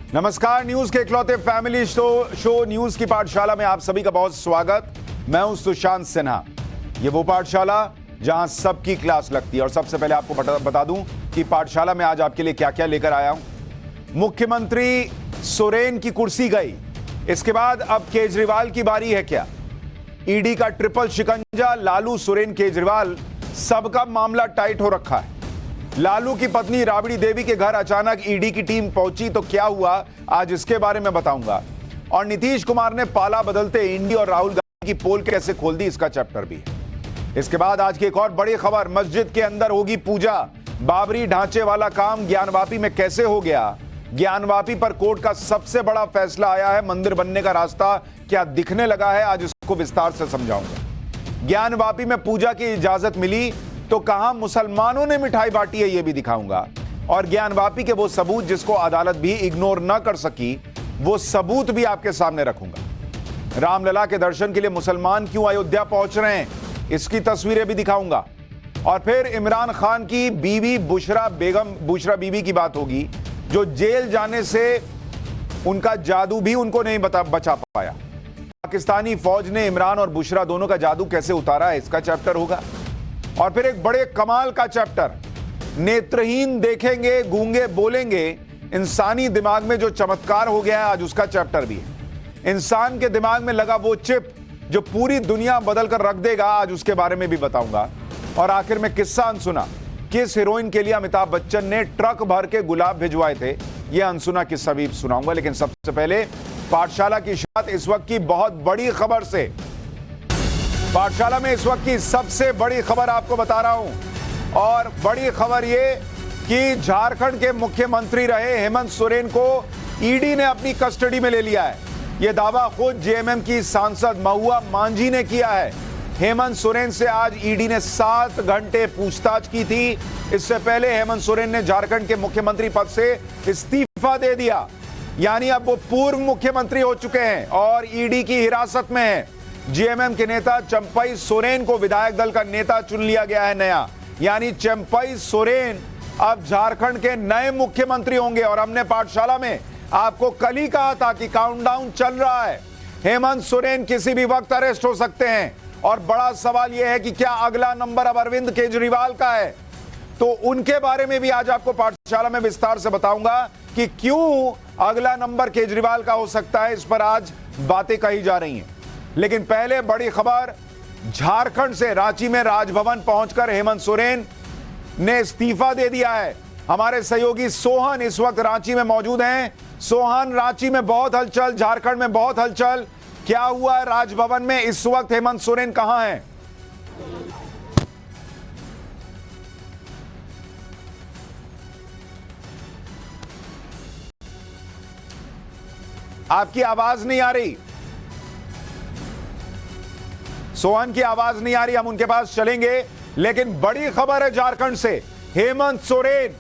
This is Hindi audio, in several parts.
नमस्कार, न्यूज के इकलौते फैमिली शो न्यूज की पाठशाला में आप सभी का बहुत स्वागत। मैं हूं सुशांत सिन्हा। ये वो पाठशाला जहां सबकी क्लास लगती है। और सबसे पहले आपको बता दूं कि पाठशाला में आज आपके लिए क्या क्या लेकर आया हूं। मुख्यमंत्री सोरेन की कुर्सी गई, इसके बाद अब केजरीवाल की बारी है क्या? ईडी का ट्रिपल शिकंजा, लालू, सोरेन, केजरीवाल, सबका मामला टाइट हो रखा है। लालू की पत्नी राबड़ी देवी के घर अचानक ईडी की टीम पहुंची तो क्या हुआ, आज इसके बारे में बताऊंगा। और नीतीश कुमार ने पाला बदलते इंडी और राहुल गांधी की पोल कैसे खोल दी, इसका चैप्टर भी है। इसके बाद आज की एक और बड़ी खबर, मस्जिद के अंदर होगी पूजा। बाबरी ढांचे वाला काम ज्ञानवापी में कैसे हो गया? ज्ञानवापी पर कोर्ट का सबसे बड़ा फैसला आया है। मंदिर बनने का रास्ता क्या दिखने लगा है, आज इसको विस्तार से समझाऊंगा। ज्ञानवापी में पूजा की इजाजत मिली तो कहां मुसलमानों ने मिठाई बांटी है, यह भी दिखाऊंगा। और ज्ञानवापी के वो सबूत जिसको अदालत भी इग्नोर न कर सकी, वो सबूत भी आपके सामने रखूंगा। रामलला के दर्शन के लिए मुसलमान क्यों अयोध्या पहुंच रहे हैं, इसकी तस्वीरें भी दिखाऊंगा। और फिर इमरान खान की बीवी बुशरा बीबी की बात होगी, जो जेल जाने से उनका जादू भी उनको नहीं बचा पाया। पाकिस्तानी फौज ने इमरान और बुशरा दोनों का जादू कैसे उतारा है, इसका चैप्टर होगा। और फिर एक बड़े कमाल का चैप्टर, नेत्रहीन देखेंगे, गूंगे बोलेंगे, इंसानी दिमाग में जो चमत्कार हो गया है, आज उसका चैप्टर भी है। इंसान के दिमाग में लगा वो चिप जो पूरी दुनिया बदल कर रख देगा, आज उसके बारे में भी बताऊंगा। और आखिर में किस्सा अनसुना, किस हीरोइन के लिए अमिताभ बच्चन ने ट्रक भर के गुलाब भिजवाए थे, यह अनसुना किस्सा भी सुनाऊंगा। लेकिन सबसे पहले पाठशाला की शुरुआत इस वक्त की बहुत बड़ी खबर से। पाठशाला में इस वक्त की सबसे बड़ी खबर आपको बता रहा हूं। और बड़ी खबर ये कि झारखंड के मुख्यमंत्री रहे हेमंत सोरेन को ईडी ने अपनी कस्टडी में ले लिया है। यह दावा खुद जेएमएम की सांसद महुआ मांझी ने किया है। हेमंत सोरेन से आज ईडी ने 7 घंटे पूछताछ की थी। इससे पहले हेमंत सोरेन ने झारखंड के मुख्यमंत्री पद से इस्तीफा दे दिया, यानी अब वो पूर्व मुख्यमंत्री हो चुके हैं और ईडी की हिरासत में है। जेएमएम के नेता चंपई सोरेन को विधायक दल का नेता चुन लिया गया है नया, यानी चंपई सोरेन अब झारखंड के नए मुख्यमंत्री होंगे। और हमने पाठशाला में आपको कल ही कहा था कि काउंटडाउन चल रहा है, हेमंत सोरेन किसी भी वक्त अरेस्ट हो सकते हैं। और बड़ा सवाल यह है कि क्या अगला नंबर अब अरविंद केजरीवाल का है, तो उनके बारे में भी आज आपको पाठशाला में विस्तार से बताऊंगा कि क्यों अगला नंबर केजरीवाल का हो सकता है। इस पर आज बातें कही जा रही हैं। लेकिन पहले बड़ी खबर, झारखंड से रांची में राजभवन पहुंचकर हेमंत सोरेन ने इस्तीफा दे दिया है। हमारे सहयोगी सोहन इस वक्त रांची में मौजूद हैं। सोहन, रांची में बहुत हलचल, झारखंड में बहुत हलचल, क्या हुआ है राजभवन में? इस वक्त हेमंत सोरेन कहां हैं? आपकी आवाज नहीं आ रही, सोहन की आवाज नहीं आ रही, हम उनके पास चलेंगे। लेकिन बड़ी खबर है झारखंड से, हेमंत सोरेन,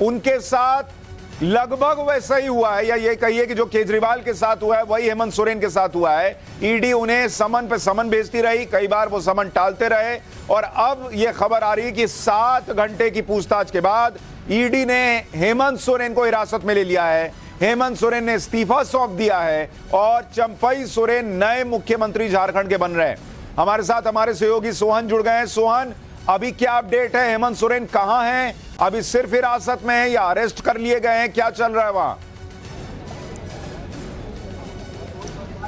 उनके साथ लगभग वैसा ही हुआ है, या ये कहिए कि जो केजरीवाल के साथ हुआ है वही हेमंत सोरेन के साथ हुआ है। ईडी उन्हें समन पे समन भेजती रही, कई बार वो समन टालते रहे। और अब यह खबर आ रही है कि 7 घंटे की पूछताछ के बाद ईडी ने हेमंत सोरेन को हिरासत में ले लिया है। हेमंत सोरेन ने इस्तीफा सौंप दिया है और चंपई सोरेन नए मुख्यमंत्री झारखंड के बन रहे हैं। हमारे साथ हमारे सहयोगी सोहन जुड़ गए हैं। सोहन, अभी क्या अपडेट है? हेमंत सोरेन कहां हैं? अभी सिर्फ हिरासत में है या अरेस्ट कर लिए गए हैं? क्या चल रहा है वहां?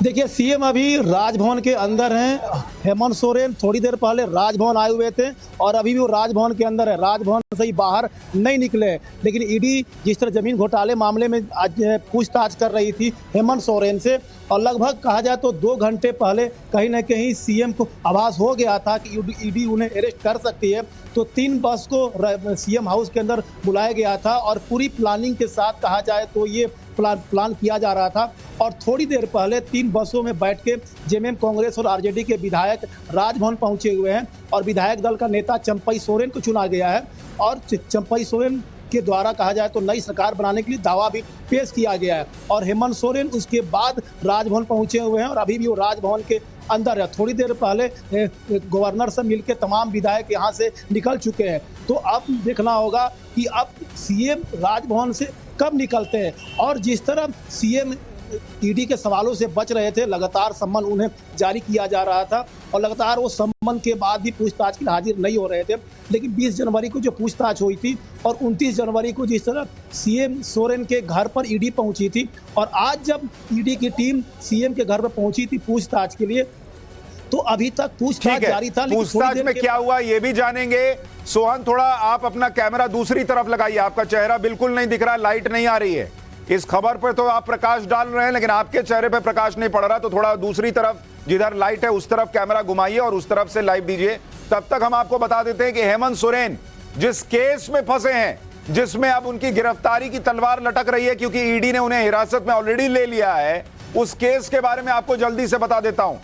देखिए, सीएम अभी राजभवन के अंदर हैं। हेमंत सोरेन थोड़ी देर पहले राजभवन आए हुए थे और अभी भी वो राजभवन के अंदर है, राजभवन से ही बाहर नहीं निकले। लेकिन ईडी जिस तरह जमीन घोटाले मामले में आज पूछताछ कर रही थी हेमंत सोरेन से, और लगभग कहा जाए तो 2 घंटे पहले कहीं ना कहीं सीएम को आभास हो गया था कि ईडी उन्हें अरेस्ट कर सकती है। तो 3 बस को सीएम हाउस के अंदर बुलाया गया था और पूरी प्लानिंग के साथ कहा जाए तो ये प्लान किया जा रहा था। और थोड़ी देर पहले 3 बसों में बैठ के जेएमएम, कांग्रेस और आरजेडी के विधायक राजभवन पहुंचे हुए हैं और विधायक दल का नेता चंपई सोरेन को चुना गया है। और चंपई सोरेन के द्वारा कहा जाए तो नई सरकार बनाने के लिए दावा भी पेश किया गया है। और हेमंत सोरेन उसके बाद राजभवन पहुंचे हुए हैं और अभी भी वो राजभवन के अंदर है। थोड़ी देर पहले गवर्नर से मिलकर तमाम विधायक यहां से निकल चुके हैं। तो अब देखना होगा कि अब सीएम राजभवन से कब निकलते हैं। और जिस तरह सीएम ईडी के सवालों से बच रहे थे, लगातार सम्मन उन्हें जारी किया जा रहा था और लगातार वो सम्मन के बाद भी पूछताछ के लिए हाजिर नहीं हो रहे थे। लेकिन 20 जनवरी को जो पूछताछ हुई थी और 29 जनवरी को जिस तरह सीएम सोरेन के घर पर ईडी पहुंची थी और आज जब ईडी की टीम सीएम के घर पर पहुंची थी पूछताछ के लिए, तो अभी तक पूछताछ जारी था। पूछताछ में क्या हुआ ये भी जानेंगे। सोहन, थोड़ा आप अपना कैमरा दूसरी तरफ लगाइए, आपका चेहरा बिल्कुल नहीं दिख रहा, लाइट नहीं आ रही है। इस खबर पर तो आप प्रकाश डाल रहे हैं लेकिन आपके चेहरे पे प्रकाश नहीं पड़ रहा, तो थोड़ा दूसरी तरफ जिधर लाइट है उस तरफ कैमरा घुमाइए और उस तरफ से लाइव दीजिए। तब तक हम आपको बता देते हैं कि हेमंत सोरेन जिस केस में फंसे हैं, जिसमें अब उनकी गिरफ्तारी की तलवार लटक रही है क्योंकि ईडी ने उन्हें हिरासत में ऑलरेडी ले लिया है, उस केस के बारे में आपको जल्दी से बता देता हूं।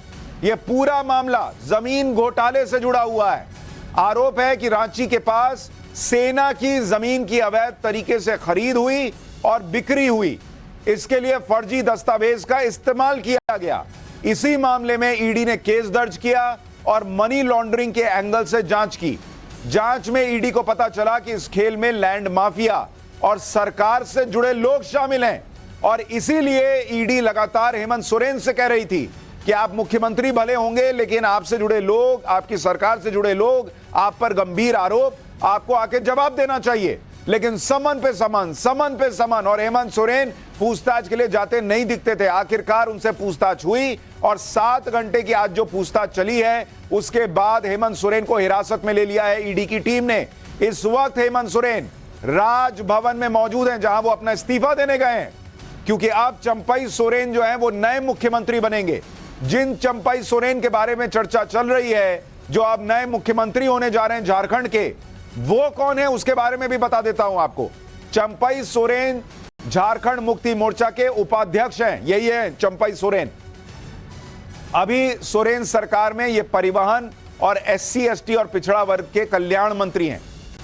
यह पूरा मामला जमीन घोटाले से जुड़ा हुआ है। आरोप है कि रांची के पास सेना की जमीन की अवैध तरीके से खरीद हुई और बिक्री हुई, इसके लिए फर्जी दस्तावेज का इस्तेमाल किया गया। इसी मामले में ईडी ने केस दर्ज किया और मनी लॉन्ड्रिंग के एंगल से जांच की। जांच में ईडी को पता चला कि इस खेल में लैंड माफिया और सरकार से जुड़े लोग शामिल हैं और इसीलिए ईडी लगातार हेमंत सोरेन से कह रही थी कि आप मुख्यमंत्री भले होंगे लेकिन आपसे जुड़े लोग, आपकी सरकार से जुड़े लोग, आप पर गंभीर आरोप, आपको आके जवाब देना चाहिए। लेकिन समन पे समन और हेमंत सोरेन पूछताछ के लिए जाते नहीं दिखते थे। आखिरकार उनसे पूछताछ हुई और 7 घंटे की आज जो पूछताछ चली है उसके बाद हेमंत सोरेन को हिरासत में ले लिया है ईडी की टीम ने। इस वक्त हेमंत सोरेन राजभवन में मौजूद हैं जहां वो अपना इस्तीफा देने गए हैं, क्योंकि अब चंपई सोरेन जो है वो नए मुख्यमंत्री बनेंगे। जिन चंपई सोरेन के बारे में चर्चा चल रही है जो अब नए मुख्यमंत्री होने जा रहे हैं झारखंड के, वो कौन है उसके बारे में भी बता देता हूं आपको। चंपई सोरेन झारखंड मुक्ति मोर्चा के उपाध्यक्ष हैं, यही है चंपई सोरेन। अभी सोरेन सरकार में ये परिवहन और एससी एसटी और पिछड़ा वर्ग के कल्याण मंत्री हैं।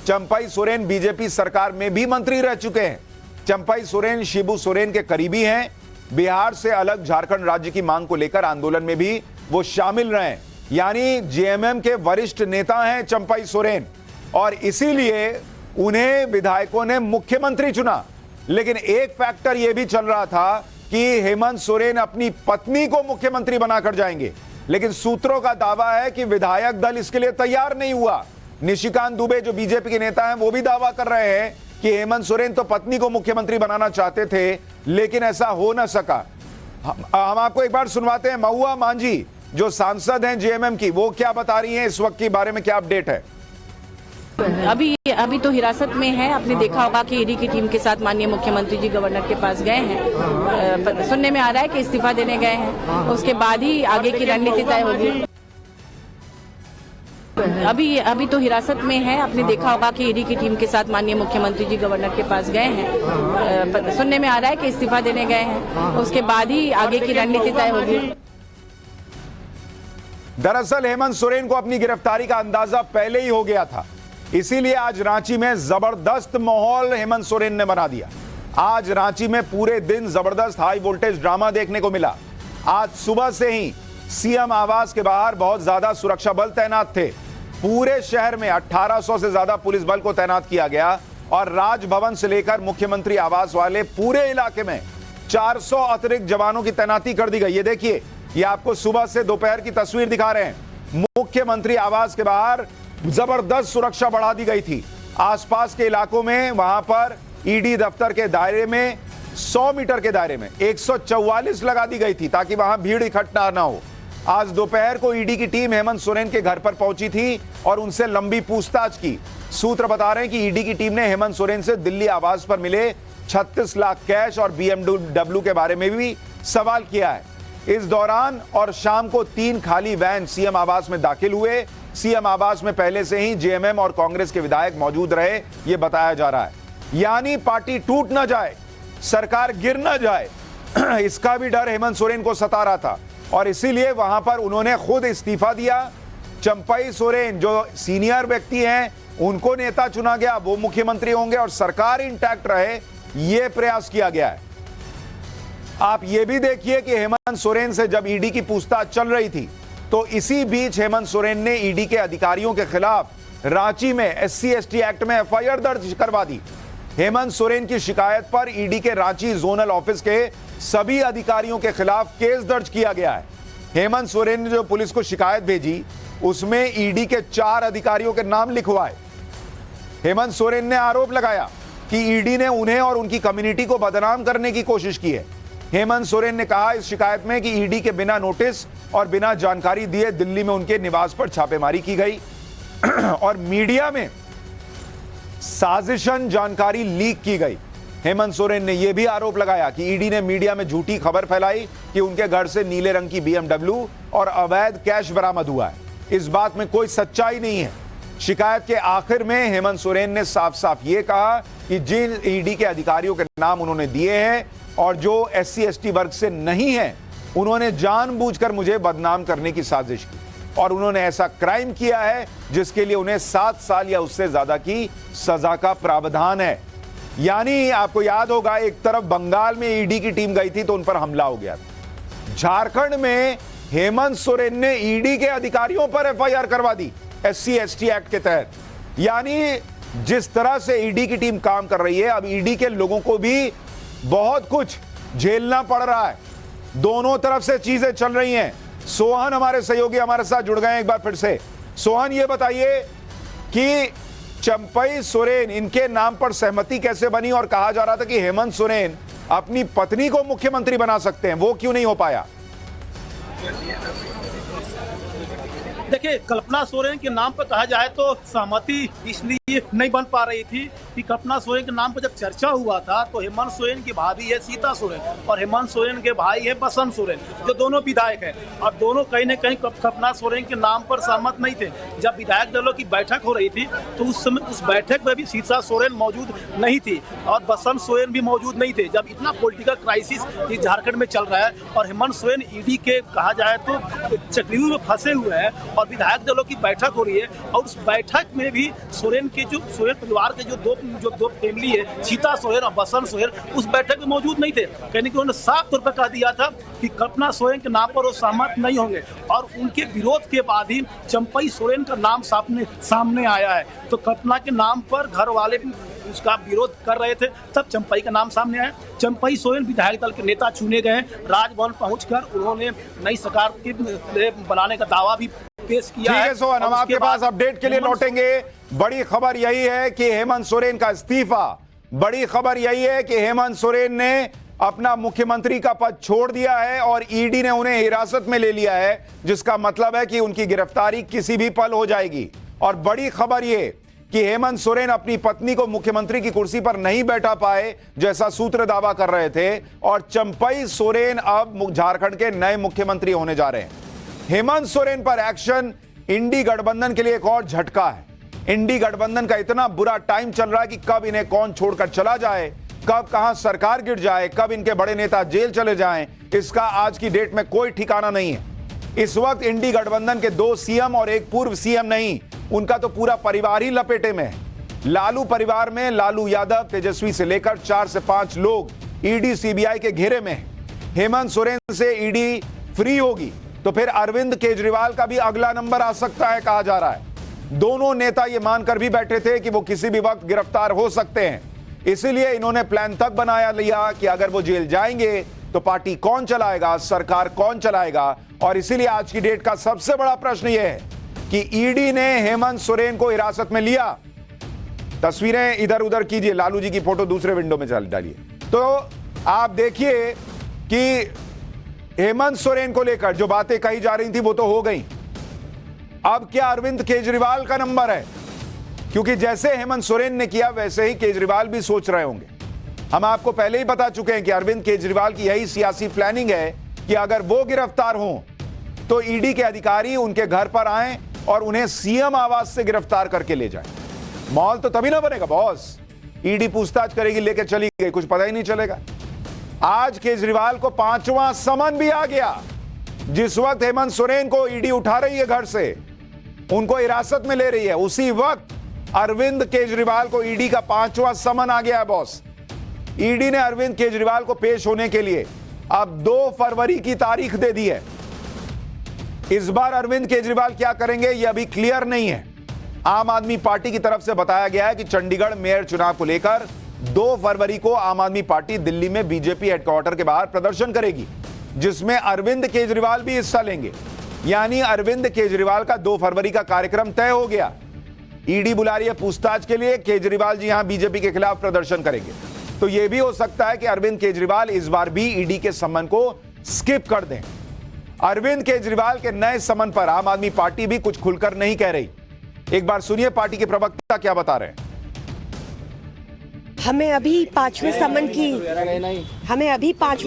चंपई सोरेन बीजेपी सरकार में भी मंत्री रह चुके हैं। चंपई सोरेन शिबू सोरेन के करीबी हैं। बिहार से अलग झारखंड राज्य की मांग को लेकर आंदोलन में भी वो शामिल रहे, यानी जेएमएम के वरिष्ठ नेता हैं चंपई सोरेन, और इसीलिए उन्हें विधायकों ने मुख्यमंत्री चुना। लेकिन एक फैक्टर यह भी चल रहा था कि हेमंत सोरेन अपनी पत्नी को मुख्यमंत्री बनाकर जाएंगे, लेकिन सूत्रों का दावा है कि विधायक दल इसके लिए तैयार नहीं हुआ। निशिकांत दुबे जो बीजेपी के नेता हैं वो भी दावा कर रहे हैं कि हेमंत सोरेन तो पत्नी को मुख्यमंत्री बनाना चाहते थे लेकिन ऐसा हो ना सका। हम आपको एक बार सुनवाते हैं महुआ मांझी जो सांसद हैं जेएमएम की, वो क्या बता रही हैं इस वक्त के बारे में, क्या अपडेट है। अभी तो हिरासत में है। आपने देखा होगा कि ईडी की टीम के साथ माननीय मुख्यमंत्री जी गवर्नर के पास गए हैं। सुनने में आ रहा है कि इस्तीफा देने गए हैं, उसके बाद ही आगे की रणनीति तय होगी। अभी तो हिरासत में है। आपने देखा होगा कि ईडी की टीम के साथ माननीय मुख्यमंत्री जी गवर्नर के पास गए हैं। सुनने में आ रहा है कि इस्तीफा देने गए हैं, उसके बाद ही आगे की रणनीति तय होगी। दरअसल हेमंत सोरेन को अपनी गिरफ्तारी का अंदाजा पहले ही हो गया था, इसीलिए आज रांची में जबरदस्त माहौल हेमंत सोरेन ने बना दिया। आज रांची में पूरे दिन जबरदस्त हाई वोल्टेज ड्रामा देखने को मिला। आज सुबह से ही सीएम आवास के बाहर बहुत ज्यादा सुरक्षा बल तैनात थे। पूरे शहर में 1800 से ज्यादा पुलिस बल को तैनात किया गया और राजभवन से लेकर मुख्यमंत्री आवास वाले पूरे इलाके में 400 अतिरिक्त जवानों की तैनाती कर दी गई। ये देखिए, ये आपको सुबह से दोपहर की तस्वीर दिखा रहे हैं। मुख्यमंत्री आवास के बाहर जबरदस्त सुरक्षा बढ़ा दी गई थी। आसपास के इलाकों में वहां पर ईडी दफ्तर के दायरे में 100 मीटर के दायरे में 144 लगा दी गई थी ताकि वहां भीड़ इकट्ठा ना हो। आज दोपहर को ईडी की टीम हेमंत सोरेन के घर पर पहुंची थी और उनसे लंबी पूछताछ की। सूत्र बता रहे हैं कि ईडी की टीम ने हेमंत सोरेन से दिल्ली आवास पर मिले 36 लाख कैश और BMW के बारे में भी सवाल किया है। इस दौरान और शाम को 3 खाली वैन सीएम आवास में दाखिल हुए। सीएम आवास में पहले से ही जेएमएम और कांग्रेस के विधायक मौजूद रहे, यह बताया जा रहा है। यानी पार्टी टूट ना जाए, सरकार गिर ना जाए, इसका भी डर हेमंत सोरेन को सता रहा था और इसीलिए वहां पर उन्होंने खुद इस्तीफा दिया। चंपई सोरेन जो सीनियर व्यक्ति हैं उनको नेता चुना गया, वो मुख्यमंत्री होंगे और सरकार इंटैक्ट रहे, यह प्रयास किया गया है। आप ये भी देखिए कि हेमंत सोरेन से जब ईडी की पूछताछ चल रही थी तो इसी बीच हेमंत सोरेन ने ईडी के अधिकारियों के खिलाफ रांची में SC/ST एक्ट में FIR दर्ज करवा दी। हेमंत सोरेन की शिकायत पर ईडी के रांची जोनल ऑफिस के सभी अधिकारियों के खिलाफ केस दर्ज किया गया है। हेमंत सोरेन ने जो पुलिस को शिकायत भेजी उसमें ईडी के 4 अधिकारियों के नाम लिखवाए। हेमंत सोरेन ने आरोप लगाया कि ईडी ने उन्हें और उनकी कम्युनिटी को बदनाम करने की कोशिश की है। हेमंत सोरेन ने कहा इस शिकायत में कि ईडी के बिना नोटिस और बिना जानकारी दिए दिल्ली में उनके निवास पर छापेमारी की गई और मीडिया में साजिशन जानकारी लीक की गई। हेमंत सोरेन ने यह भी आरोप लगाया कि ईडी ने मीडिया में झूठी खबर फैलाई कि उनके घर से नीले रंग की BMW और अवैध कैश बरामद हुआ है। इस बात में कोई सच्चाई नहीं है। शिकायत के आखिर में हेमंत सोरेन ने साफ साफ ये कहा कि जिन ईडी के अधिकारियों के नाम उन्होंने दिए हैं और जो SC/ST वर्ग से नहीं है, उन्होंने जानबूझकर मुझे बदनाम करने की साजिश की और उन्होंने ऐसा क्राइम किया है जिसके लिए उन्हें 7 साल या उससे ज्यादा की सजा का प्रावधान है। यानी आपको याद होगा, एक तरफ बंगाल में ईडी की टीम गई थी तो उन पर हमला हो गया। झारखंड में हेमंत सोरेन ने ईडी के अधिकारियों पर FIR करवा दी SC/ST एक्ट के तहत। यानी जिस तरह से ईडी की टीम काम कर रही है, अब ईडी के लोगों को भी बहुत कुछ झेलना पड़ रहा है। दोनों तरफ से चीजें चल रही हैं। सोहन हमारे सहयोगी हमारे साथ जुड़ गए हैं एक बार फिर से। सोहन, ये बताइए कि चंपई सोरेन इनके नाम पर सहमति कैसे बनी और कहा जा रहा था कि हेमंत सोरेन अपनी पत्नी को मुख्यमंत्री बना सकते हैं, वो क्यों नहीं हो पाया? देखिए, कल्पना सोरेन के नाम पर कहा जाए तो सहमति इसलिए नहीं बन पा रही थी कि कल्पना सोरेन के नाम पर जब चर्चा हुआ था तो हेमंत सोरेन की भाभी है सीता सोरेन और हेमंत सोरेन के भाई है बसंत सोरेन, जो दोनों विधायक हैं और दोनों कहीं न कहीं कल्पना सोरेन के नाम पर सहमत नहीं थे। जब विधायक दलों की बैठक हो रही थी तो उस समय उस बैठक में भी सीता सोरेन मौजूद नहीं थी और बसंत सोरेन भी मौजूद नहीं थे। जब इतना पॉलिटिकल क्राइसिस झारखंड में चल रहा है और हेमंत सोरेन ईडी के कहा जाए तो चक्रव्यूह में फंसे हुए हैं और विधायक दलों की बैठक हो रही है और उस बैठक में भी सोरेन के जो सोरेन परिवार के जो दो फैमिली है, सीता सोरेन और बसंत सोरेन, उस बैठक में मौजूद नहीं थे। कहने कि उन्होंने साफ तौर पर कह दिया था कि कल्पना सोरेन के नाम पर वो सहमत नहीं होंगे और उनके विरोध के बाद ही चंपई सोरेन का नाम सामने आया है। तो कल्पना के नाम पर घर वाले उसका विरोध कर रहे थे, तब चंपई का नाम सामने आया। चंपई सोरेन विधायक दल के नेता चुने गए। राजभवन पहुंचकर उन्होंने नई सरकार के बनाने का दावा भी पेश किया है। सोहन, हम आपके पास अपडेट के लिए लौटेंगे। बड़ी खबर यही है कि हेमंत सोरेन का इस्तीफा, बड़ी खबर यही है कि हेमंत सोरेन ने अपना मुख्यमंत्री का पद छोड़ दिया है और ईडी ने उन्हें हिरासत में ले लिया है, जिसका मतलब है कि उनकी गिरफ्तारी किसी भी पल हो जाएगी। और बड़ी खबर यह कि हेमंत सोरेन अपनी पत्नी को मुख्यमंत्री की कुर्सी पर नहीं बैठा पाए, जैसा सूत्र दावा कर रहे थे, और चंपई सोरेन अब झारखंड के नए मुख्यमंत्री होने जा रहे हैं। हेमंत सोरेन पर एक्शन इंडी गठबंधन के लिए एक और झटका है। इंडी गठबंधन का इतना बुरा टाइम चल रहा है कि कब इन्हें कौन छोड़कर चला जाए, कब कहां सरकार गिर जाए, कब इनके बड़े नेता जेल चले जाएं, इसका आज की डेट में कोई ठिकाना नहीं है। इस वक्त इंडी गठबंधन के 2 सीएम और एक पूर्व सीएम नहीं, उनका तो पूरा परिवार ही लपेटे में है। लालू परिवार में लालू यादव, तेजस्वी से लेकर 4 से 5 लोग ईडी सीबीआई के घेरे में हैं। हेमंत सोरेन से ईडी फ्री होगी तो फिर अरविंद केजरीवाल का भी अगला नंबर आ सकता है, कहा जा रहा है। दोनों नेता ये मानकर भी बैठे थे कि वो किसी भी वक्त गिरफ्तार हो सकते हैं, इसीलिए इन्होंने प्लान तक बनाया लिया कि अगर वो जेल जाएंगे तो पार्टी कौन चलाएगा, सरकार कौन चलाएगा। और इसीलिए आज की डेट का सबसे बड़ा प्रश्न यह है कि ईडी ने हेमंत सोरेन को हिरासत में लिया। तस्वीरें इधर उधर कीजिए, लालू जी की फोटो दूसरे विंडो में डालिए, तो आप देखिए कि हेमंत सोरेन को लेकर जो बातें कही जा रही थी वो तो हो गई। अब क्या अरविंद केजरीवाल का नंबर है? क्योंकि जैसे हेमंत सोरेन ने किया वैसे ही केजरीवाल भी सोच रहे होंगे। हम आपको पहले ही बता चुके हैं कि अरविंद केजरीवाल की यही सियासी प्लानिंग है कि अगर वो गिरफ्तार हों तो ईडी के अधिकारी उनके घर पर आएं और उन्हें सीएम आवास से गिरफ्तार करके ले जाएं। माहौल तो तभी ना बनेगा बॉस, ईडी पूछताछ करेगी, लेके चली गई, कुछ पता ही नहीं चलेगा। आज केजरीवाल को 5वां समन भी आ गया। जिस वक्त हेमंत सोरेन को ईडी उठा रही है घर से, उनको हिरासत में ले रही है, उसी वक्त अरविंद केजरीवाल को ईडी का 5वां समन आ गया है बॉस। ईडी ने अरविंद केजरीवाल को पेश होने के लिए अब 2 फरवरी की तारीख दे दी है। इस बार अरविंद केजरीवाल क्या करेंगे यह अभी क्लियर नहीं है। आम आदमी पार्टी की तरफ से बताया गया है कि चंडीगढ़ मेयर चुनाव को लेकर 2 फरवरी को आम आदमी पार्टी दिल्ली में बीजेपी हेडक्वार्टर के बाहर प्रदर्शन करेगी, जिसमें अरविंद केजरीवाल भी हिस्सा लेंगे। यानी अरविंद केजरीवाल का 2 फरवरी का कार्यक्रम तय हो गया। ईडी बुला रही है पूछताछ के लिए, केजरीवाल जी यहां बीजेपी के खिलाफ प्रदर्शन करेंगे। तो यह भी हो सकता है कि अरविंद केजरीवाल इस बार भी ईडी के समन को स्किप कर दें। अरविंद केजरीवाल के नए समन पर आम आदमी पार्टी भी कुछ खुलकर नहीं कह रही। एक बार सुनिए पार्टी के प्रवक्ता क्या बता रहे हैं। हमें अभी पांचवें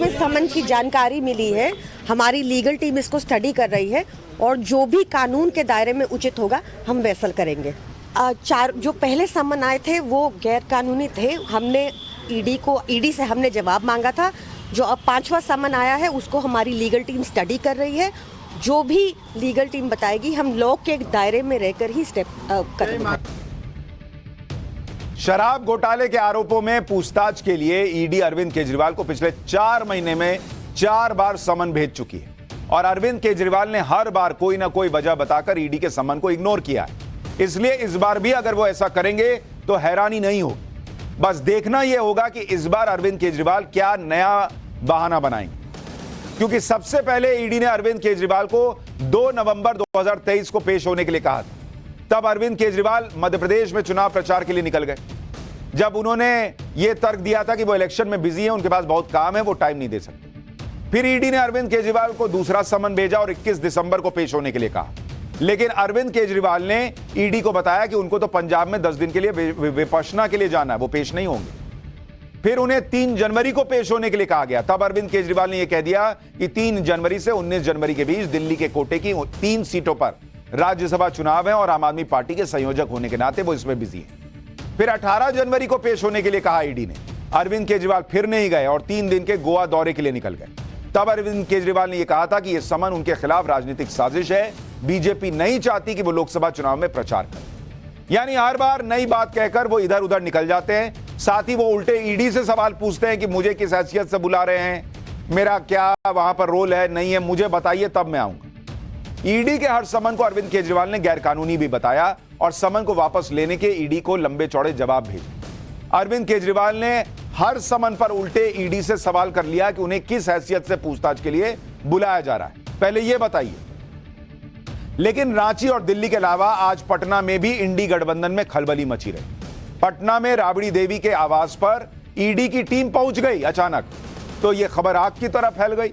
समन की जानकारी मिली है। हमारी लीगल टीम इसको स्टडी कर रही है और जो भी कानून के दायरे में उचित होगा हम वैसल करेंगे। 4 जो पहले समन आए थे वो गैर कानूनी थे। हमने ईडी से हमने जवाब मांगा था। जो अब 5वां समन आया है उसको हमारी लीगल टीम स्टडी कर रही है। जो भी लीगल टीम बताएगी हम लॉ के दायरे में रहकर ही स्टेप करेंगे। शराब घोटाले के आरोपों में पूछताछ के लिए ईडी अरविंद केजरीवाल को पिछले 4 महीने में 4 बार समन भेज चुकी है और अरविंद केजरीवाल ने हर बार कोई ना कोई वजह बताकर ईडी के समन को इग्नोर किया है। इसलिए इस बार भी अगर वो ऐसा करेंगे तो हैरानी नहीं हो। बस देखना यह होगा कि इस बार अरविंद केजरीवाल क्या नया बहाना बनाएंगे, क्योंकि सबसे पहले ईडी ने अरविंद केजरीवाल को 2 नवंबर 2023 को पेश होने के लिए कहा था। तब अरविंद केजरीवाल मध्य प्रदेश में चुनाव प्रचार के लिए निकल गए। जब उन्होंने यह तर्क दिया था कि वो इलेक्शन में बिजी है, उनके पास बहुत काम है, वो टाइम नहीं दे सकते। फिर ईडी ने अरविंद केजरीवाल को दूसरा समन भेजा और 21 दिसंबर को पेश होने के लिए कहा। लेकिन अरविंद केजरीवाल ने ईडी को बताया कि उनको तो पंजाब में 10 दिन के लिए विपश्यना के लिए जाना है, वो पेश नहीं होंगे। फिर उन्हें 3 जनवरी को पेश होने के लिए कहा गया। तब अरविंद केजरीवाल ने यह कह दिया कि 3 जनवरी से 19 जनवरी के बीच दिल्ली के कोटे की 3 सीटों पर राज्यसभा चुनाव है और आम आदमी पार्टी के संयोजक होने के नाते वो इसमें बिजी है। फिर 18 जनवरी को पेश होने के लिए कहा ईडी ने। अरविंद केजरीवाल फिर नहीं गए और 3 दिन के गोवा दौरे के लिए निकल गए। तब अरविंद केजरीवाल ने यह कहा था कि यह समन उनके खिलाफ राजनीतिक साजिश है, बीजेपी नहीं चाहती कि वो लोकसभा चुनाव में प्रचार करें। यानी हर बार नई बात कहकर वो इधर उधर निकल जाते हैं। साथ ही वो उल्टे ईडी से सवाल पूछते हैं कि मुझे किस हैसियत से बुला रहे हैं, मेरा क्या वहां पर रोल है, नहीं है, मुझे बताइए तब मैं आऊंगा। ईडी के हर समन को अरविंद केजरीवाल ने गैरकानूनी भी बताया और समन को वापस लेने के ईडी को लंबे चौड़े जवाब भेजे। अरविंद केजरीवाल ने हर समन पर उल्टे ईडी से सवाल कर लिया कि उन्हें किस हैसियत से पूछताछ के लिए बुलाया जा रहा है, पहले यह बताइए। लेकिन रांची और दिल्ली के अलावा आज पटना में भी इंडी गठबंधन में खलबली मची रही। पटना में राबड़ी देवी के आवास पर ईडी की टीम पहुंच गई अचानक, तो यह खबर आग की तरह फैल गई।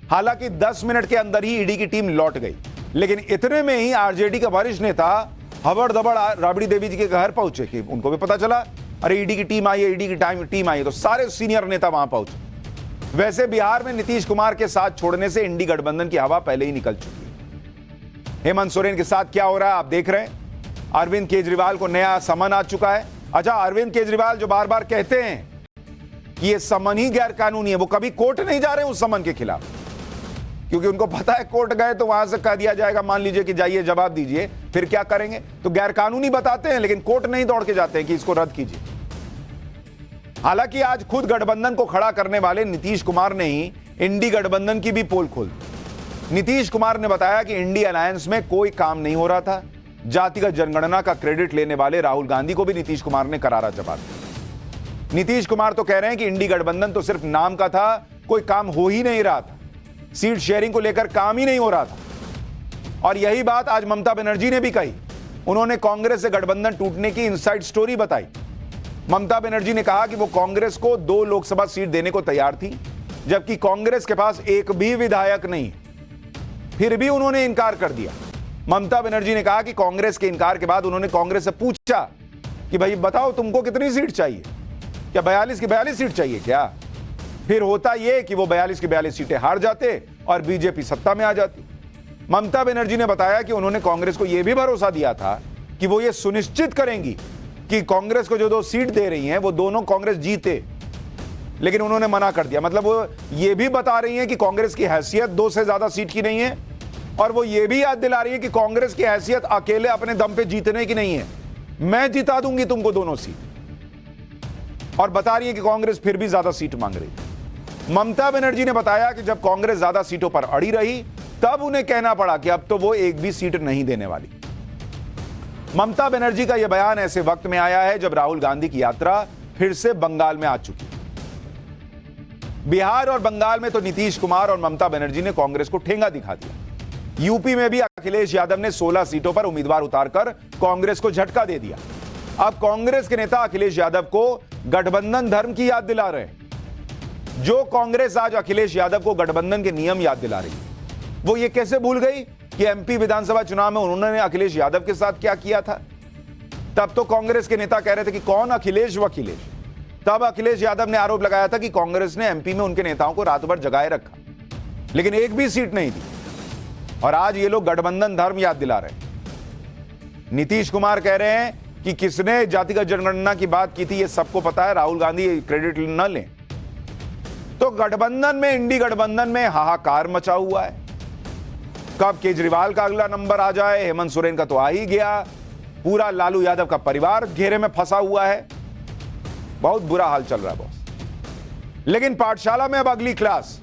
हालांकि 10 मिनट के अंदर ही ईडी की टीम लौट गई, लेकिन इतने में ही आरजेडी का वरिष्ठ नेता हबड़ दबड़ राबड़ी देवी जी के घर पहुंचे कि उनको भी पता चला, अरे ईडी की टीम आई है, ईडी की टीम आई है, तो सारे सीनियर नेता वहां पहुंचे। वैसे बिहार में नीतीश कुमार के साथ छोड़ने से इंडी गठबंधन की हवा पहले ही निकल चुकी है। हेमंत सोरेन के साथ क्या हो रहा है आप देख रहे हैं। अरविंद केजरीवाल को नया समन आ चुका है। अच्छा, अरविंद केजरीवाल जो बार बार कहते हैं कि ये समन ही गैर कानूनी है, वो कभी कोर्ट नहीं जा रहे हैं उस समन के खिलाफ, क्योंकि उनको पता है कोर्ट गए तो वहां से कह दिया जाएगा, मान लीजिए कि जाइए जवाब दीजिए, फिर क्या करेंगे। तो गैर कानूनी बताते हैं लेकिन कोर्ट नहीं दौड़ के जाते हैं कि इसको रद्द कीजिए। हालांकि आज खुद गठबंधन को खड़ा करने वाले नीतीश कुमार ने ही इंडी गठबंधन की भी पोल खोल दी। नीतीश कुमार ने बताया कि इंडी अलायंस में कोई काम नहीं हो रहा था। जातिगत जनगणना का क्रेडिट लेने वाले राहुल गांधी को भी नीतीश कुमार ने करारा जवाब दिया। नीतीश कुमार तो कह रहे हैं कि इंडी गठबंधन तो सिर्फ नाम का था, कोई काम हो ही नहीं रहा था, सीट शेयरिंग को लेकर काम ही नहीं हो रहा था। और यही बात आज ममता बनर्जी ने भी कही। उन्होंने कांग्रेस से गठबंधन टूटने की इनसाइड स्टोरी बताई। ममता बनर्जी ने कहा कि वो कांग्रेस को 2 लोकसभा सीट देने को तैयार थी, जबकि कांग्रेस के पास एक भी विधायक नहीं, फिर भी उन्होंने इनकार कर दिया। ममता बनर्जी ने कहा कि कांग्रेस के इनकार के बाद उन्होंने कांग्रेस से पूछा कि भाई बताओ तुमको कितनी सीट चाहिए, क्या 42 की 42 सीट चाहिए क्या। फिर होता यह कि वो 42 की 42 सीटें हार जाते और बीजेपी सत्ता में आ जाती। ममता बनर्जी ने बताया कि उन्होंने कांग्रेस को यह भी भरोसा दिया था कि वो ये सुनिश्चित करेंगी कि कांग्रेस को जो 2 सीट दे रही हैं वो दोनों कांग्रेस जीते, लेकिन उन्होंने मना कर दिया। मतलब वो ये भी बता रही हैं कि कांग्रेस की हैसियत 2 से ज्यादा सीट की नहीं है, और वो ये भी याद दिला रही है कि कांग्रेस की हैसियत अकेले अपने दम पे जीतने की नहीं है, मैं जिता दूंगी तुमको दोनों सीट। और बता रही है कि कांग्रेस फिर भी ज्यादा सीट मांग रही है। ममता बनर्जी ने बताया कि जब कांग्रेस ज्यादा सीटों पर अड़ी रही तब उन्हें कहना पड़ा कि अब तो वो एक भी सीट नहीं देने वाली। ममता बनर्जी का यह बयान ऐसे वक्त में आया है जब राहुल गांधी की यात्रा फिर से बंगाल में आ चुकी है। बिहार और बंगाल में तो नीतीश कुमार और ममता बनर्जी ने कांग्रेस को ठेंगा दिखा दिया। यूपी में भी अखिलेश यादव ने 16 सीटों पर उम्मीदवार उतारकर कांग्रेस को झटका दे दिया। अब कांग्रेस के नेता अखिलेश यादव को गठबंधन धर्म की याद दिला रहे हैं। जो कांग्रेस आज अखिलेश यादव को गठबंधन के नियम याद दिला रही है, वो ये कैसे भूल गई कि एमपी विधानसभा चुनाव में उन्होंने अखिलेश यादव के साथ क्या किया था। तब तो कांग्रेस के नेता कह रहे थे कि कौन अखिलेश वकीलेश। तब अखिलेश यादव ने आरोप लगाया था कि कांग्रेस ने एमपी में उनके नेताओं को रात भर जगाए रखा, लेकिन एक भी सीट नहीं दी। और आज ये लोग गठबंधन धर्म याद दिला रहे हैं। नीतीश कुमार कह रहे हैं कि किसने जातिगत जनगणना की बात की थी ये सबको पता है, राहुल गांधी क्रेडिट न लें। तो गठबंधन में, इंडी गठबंधन में हाहाकार मचा हुआ है। कब केजरीवाल का अगला नंबर आ जाए, हेमंत सोरेन का तो आ ही गया, पूरा लालू यादव का परिवार घेरे में फंसा हुआ है। बहुत बुरा हाल चल रहा है बॉस। लेकिन पाठशाला में अब अगली क्लास,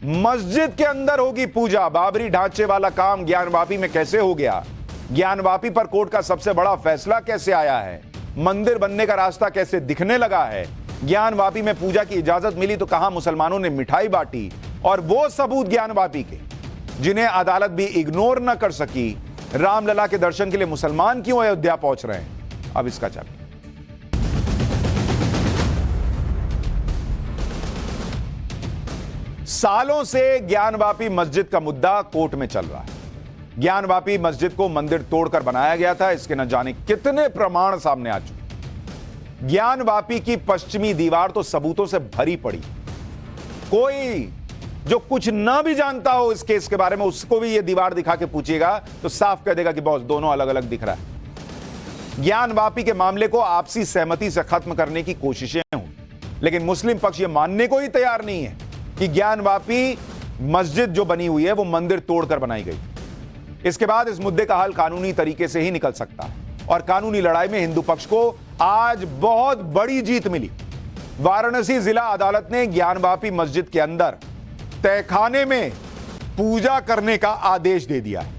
मस्जिद के अंदर होगी पूजा। बाबरी ढांचे वाला काम ज्ञानवापी में कैसे हो गया, ज्ञानवापी पर कोर्ट का सबसे बड़ा फैसला कैसे आया है, मंदिर बनने का रास्ता कैसे दिखने लगा है, ज्ञानवापी में पूजा की इजाजत मिली तो कहां मुसलमानों ने मिठाई बांटी, और वो सबूत ज्ञानवापी के जिन्हें अदालत भी इग्नोर न कर सकी। रामलला के दर्शन के लिए मुसलमान क्यों अयोध्या पहुंच रहे हैं, अब इसका चैप्टर। सालों से ज्ञानवापी मस्जिद का मुद्दा कोर्ट में चल रहा है। ज्ञानवापी मस्जिद को मंदिर तोड़कर बनाया गया था, इसके न जाने कितने प्रमाण सामने आ चुके। ज्ञानवापी की पश्चिमी दीवार तो सबूतों से भरी पड़ी। कोई जो कुछ ना भी जानता हो इस केस के बारे में, उसको भी ये दीवार दिखा के पूछिएगा तो साफ कह देगा कि बॉस दोनों अलग अलग दिख रहा है। ज्ञानवापी के मामले को आपसी सहमति से खत्म करने की कोशिशें हुई, लेकिन मुस्लिम पक्ष ये मानने को ही तैयार नहीं है कि ज्ञानवापी मस्जिद जो बनी हुई है वो मंदिर तोड़कर बनाई गई। इसके बाद इस मुद्दे का हल कानूनी तरीके से ही निकल सकता है, और कानूनी लड़ाई में हिंदू पक्ष को आज बहुत बड़ी जीत मिली। वाराणसी जिला अदालत ने ज्ञानवापी मस्जिद के अंदर तहखाने में पूजा करने का आदेश दे दिया है।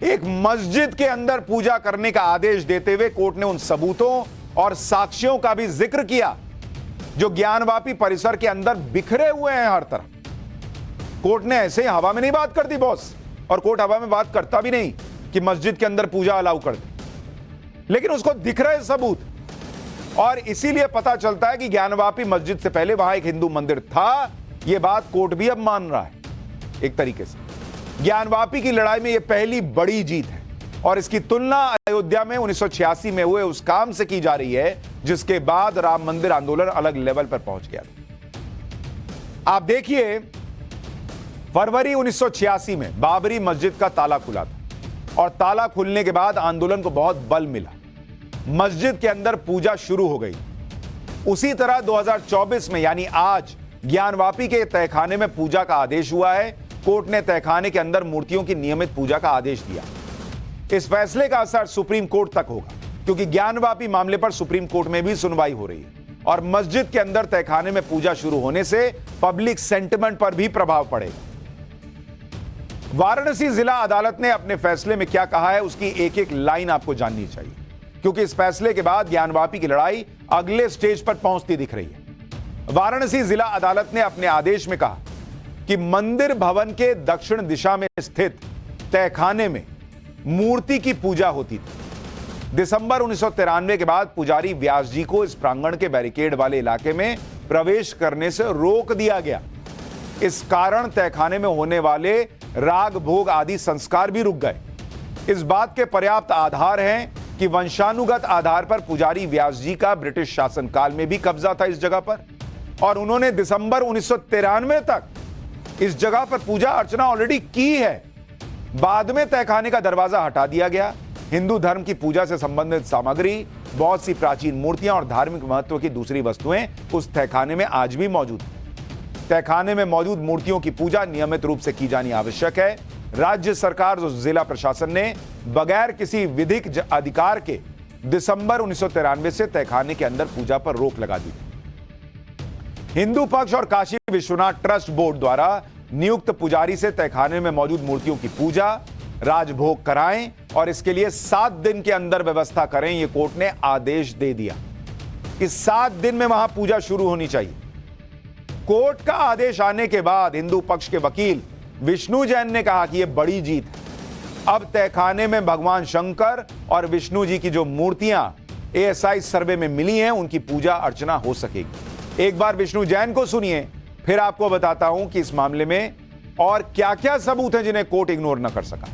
एक मस्जिद के अंदर पूजा करने का आदेश देते हुए कोर्ट ने उन सबूतों और साक्ष्यों का भी जिक्र किया जो ज्ञानवापी परिसर के अंदर बिखरे हुए हैं हर तरफ। कोर्ट ने ऐसे ही हवा में नहीं बात कर दी बॉस, और कोर्ट हवा में बात करता भी नहीं कि मस्जिद के अंदर पूजा अलाउ कर दे, लेकिन उसको दिख रहे सबूत, और इसीलिए पता चलता है कि ज्ञानवापी मस्जिद से पहले वहां एक हिंदू मंदिर था। यह बात कोर्ट भी अब मान रहा है एक तरीके से। ज्ञानवापी की लड़ाई में यह पहली बड़ी जीत है, और इसकी तुलना अयोध्या में 1986 में हुए उस काम से की जा रही है जिसके बाद राम मंदिर आंदोलन अलग लेवल पर पहुंच गया। आप देखिए, फरवरी 1986 में बाबरी मस्जिद का ताला खुला था, और ताला खुलने के बाद आंदोलन को बहुत बल मिला। मस्जिद के अंदर पूजा शुरू हो गई। उसी तरह 2024 में यानी आज ज्ञानवापी के तहखाने में पूजा का आदेश हुआ है। कोर्ट ने तहखाने के अंदर मूर्तियों की नियमित पूजा का आदेश दिया। इस फैसले का असर सुप्रीम कोर्ट तक होगा, क्योंकि ज्ञानवापी मामले पर सुप्रीम कोर्ट में भी सुनवाई हो रही है, और मस्जिद के अंदर तहखाने में पूजा शुरू होने से पब्लिक सेंटिमेंट पर भी प्रभाव पड़ेगा। वाराणसी जिला अदालत ने अपने फैसले में क्या कहा है उसकी एक एक लाइन आपको जाननी चाहिए, क्योंकि इस फैसले के बाद ज्ञानवापी की लड़ाई अगले स्टेज पर पहुंचती दिख रही है। वाराणसी जिला अदालत ने अपने आदेश में कहा कि मंदिर भवन के दक्षिण दिशा में स्थित तहखाने में मूर्ति की पूजा होती थी। दिसंबर 1993 के बाद पुजारी व्यास जी को इस प्रांगण के बैरिकेड वाले इलाके में प्रवेश करने से रोक दिया गया। इस कारण तहखाने में होने वाले राग भोग आदि संस्कार भी रुक गए। इस बात के पर्याप्त आधार हैं कि वंशानुगत आधार पर पुजारी व्यास जी का ब्रिटिश शासनकाल में भी कब्जा था इस जगह पर, और उन्होंने दिसंबर 1993 तक इस जगह पर पूजा अर्चना ऑलरेडी की है। बाद में तहखाने का दरवाजा हटा दिया गया। हिंदू धर्म की पूजा से संबंधित सामग्री, बहुत सी प्राचीन मूर्तियां और धार्मिक महत्व की दूसरी वस्तुएं उस तहखाने में आज भी मौजूद हैं। तहखाने में मौजूद मूर्तियों की पूजा नियमित रूप से की जानी आवश्यक है। राज्य सरकार और जिला प्रशासन ने बगैर किसी विधिक अधिकार के दिसंबर 1993 से तहखाने के अंदर पूजा पर रोक लगा दी। हिंदू पक्ष और काशी विश्वनाथ ट्रस्ट बोर्ड द्वारा नियुक्त पुजारी से तहखाने में मौजूद मूर्तियों की पूजा, राजभोग कराएं और इसके लिए 7 दिन के अंदर व्यवस्था करें, यह कोर्ट ने आदेश दे दिया। कि 7 दिन में वहां पूजा शुरू होनी चाहिए। कोर्ट का आदेश आने के बाद हिंदू पक्ष के वकील विष्णु जैन ने कहा कि यह बड़ी जीत है। अब तहखाने में भगवान शंकर और विष्णु जी की जो मूर्तियां एएसआई सर्वे में मिली हैं, उनकी पूजा अर्चना हो सकेगी। एक बार विष्णु जैन को सुनिए, फिर आपको बताता हूं कि इस मामले में और क्या क्या सबूत हैं जिन्हें कोर्ट इग्नोर न कर सका।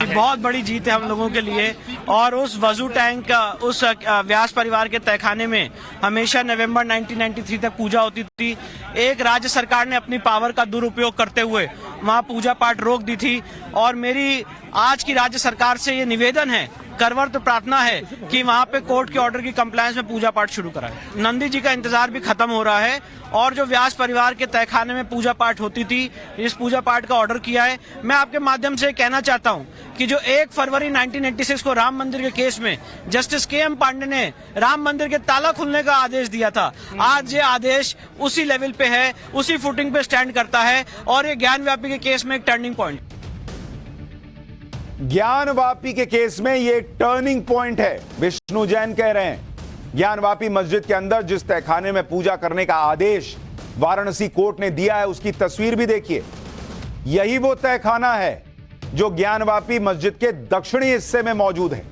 बहुत बड़ी जीत है हम लोगों के लिए। और उस वजू टैंक का उस व्यास परिवार के तहखाने में हमेशा नवंबर 1993 तक पूजा होती थी। एक राज्य सरकार ने अपनी पावर का दुरुपयोग करते हुए वहां पूजा पाठ रोक दी थी। और मेरी आज की राज्य सरकार से ये निवेदन है, करवर्त प्रार्थना है कि वहां पे कोर्ट के ऑर्डर की कंप्लायंस में पूजा पाठ शुरू कराएं। नंदी जी का इंतजार भी खत्म हो रहा है और जो व्यास परिवार के तहखाने में पूजा पाठ होती थी, इस पूजा पाठ का ऑर्डर किया है। मैं आपके माध्यम से कहना चाहता हूं कि जो 1 फरवरी 1986 को राम मंदिर के केस में जस्टिस के.एम. पांडे ने राम मंदिर के ताला खुलने का आदेश दिया था, आज ये आदेश उसी लेवल पे है, उसी फुटिंग पे स्टैंड करता है और ये ज्ञानव्यापी के केस में एक टर्निंग पॉइंट। ज्ञानवापी के केस में यह टर्निंग पॉइंट है, विष्णु जैन कह रहे हैं। ज्ञानवापी मस्जिद के अंदर जिस तहखाने में पूजा करने का आदेश वाराणसी कोर्ट ने दिया है, उसकी तस्वीर भी देखिए। यही वो तहखाना है जो ज्ञानवापी मस्जिद के दक्षिणी हिस्से में मौजूद है।